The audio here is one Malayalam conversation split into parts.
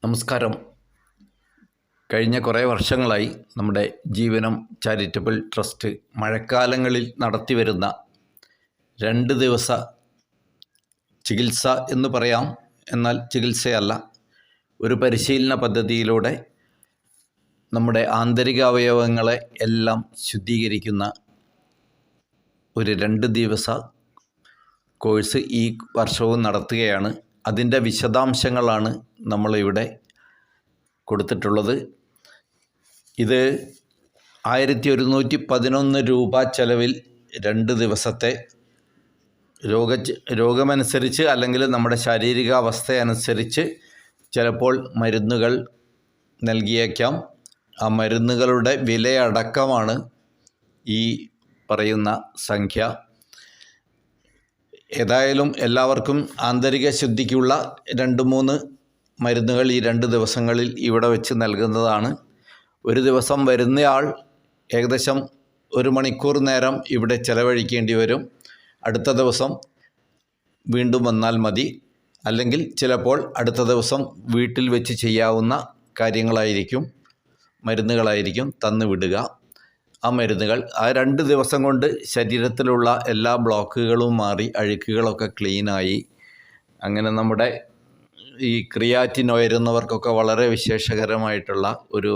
നമസ്കാരം. കഴിഞ്ഞ കുറേ വർഷങ്ങളായി നമ്മുടെ ജീവനം ചാരിറ്റബിൾ ട്രസ്റ്റ് മഴക്കാലങ്ങളിൽ നടത്തിവരുന്ന 2 ദിവസ ചികിത്സ എന്ന് പറയാം. എന്നാൽ ചികിത്സയല്ല, ഒരു പരിശീലന പദ്ധതിയിലൂടെ നമ്മുടെ ആന്തരിക അവയവങ്ങളെ എല്ലാം ശുദ്ധീകരിക്കുന്ന ഒരു 2 ദിവസ കോഴ്സ് ഈ വർഷവും നടത്തുകയാണ്. അതിൻ്റെ വിശദാംശങ്ങളാണ് നമ്മളിവിടെ കൊടുത്തിട്ടുള്ളത്. ഇത് 1111 രൂപ ചെലവിൽ 2 ദിവസത്തെ രോഗമനുസരിച്ച് അല്ലെങ്കിൽ നമ്മുടെ ശാരീരികാവസ്ഥയനുസരിച്ച് ചിലപ്പോൾ മരുന്നുകൾ നൽകിയേക്കാം. ആ മരുന്നുകളുടെ വിലയടക്കമാണ് ഈ പറയുന്ന സംഖ്യ. ഏതായാലും എല്ലാവർക്കും ആന്തരിക ശുദ്ധിക്കുള്ള 2-3 മരുന്നുകൾ ഈ 2 ദിവസങ്ങളിൽ ഇവിടെ വെച്ച് നൽകുന്നതാണ്. ഒരു ദിവസം വരുന്നയാൾ ഏകദേശം 1 മണിക്കൂർ നേരം ഇവിടെ ചിലവഴിക്കേണ്ടി വരും. അടുത്ത ദിവസം വീണ്ടും വന്നാൽ മതി. അല്ലെങ്കിൽ ചിലപ്പോൾ അടുത്ത ദിവസം വീട്ടിൽ വെച്ച് ചെയ്യാവുന്ന കാര്യങ്ങളായിരിക്കും, മരുന്നുകളായിരിക്കും തന്നു വിടുക. ആ മരുന്നുകൾ ആ 2 ദിവസം കൊണ്ട് ശരീരത്തിലുള്ള എല്ലാ ബ്ലോക്കുകളും മാറി അഴുക്കുകളൊക്കെ ക്ലീനായി. അങ്ങനെ നമ്മുടെ ഈ ക്രിയാറ്റിൻ ഉയരുന്നവർക്കൊക്കെ വളരെ വിശേഷകരമായിട്ടുള്ള ഒരു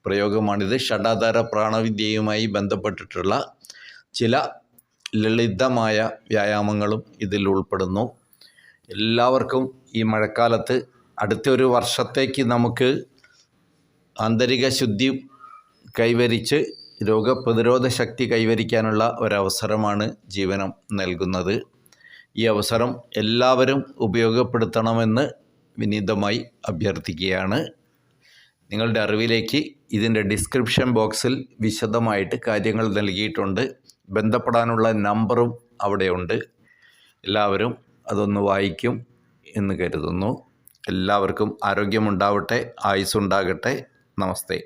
പ്രയോഗമാണിത്. ഷഡാധാര പ്രാണവിദ്യയുമായി ബന്ധപ്പെട്ടിട്ടുള്ള ചില ലളിതമായ വ്യായാമങ്ങളും ഇതിൽ ഉൾപ്പെടുന്നു. എല്ലാവർക്കും ഈ മഴക്കാലത്ത് അടുത്തൊരു വർഷത്തേക്ക് നമുക്ക് ആന്തരിക ശുദ്ധി കൈവരിച്ച് രോഗപ്രതിരോധ ശക്തി കൈവരിക്കാനുള്ള ഒരവസരമാണ് ജീവനം നൽകുന്നത്. ഈ അവസരം എല്ലാവരും ഉപയോഗപ്പെടുത്തണമെന്ന് വിനീതമായി അഭ്യർത്ഥിക്കുകയാണ്. നിങ്ങളുടെ അറിവിലേക്ക് ഇതിൻ്റെ ഡിസ്ക്രിപ്ഷൻ ബോക്സിൽ വിശദമായിട്ട് കാര്യങ്ങൾ നൽകിയിട്ടുണ്ട്. ബന്ധപ്പെടാനുള്ള നമ്പറും അവിടെയുണ്ട്. എല്ലാവരും അതൊന്ന് വായിക്കും എന്ന് കരുതുന്നു. എല്ലാവർക്കും ആരോഗ്യമുണ്ടാവട്ടെ, ആയുസ്സുണ്ടാകട്ടെ. നമസ്തേ.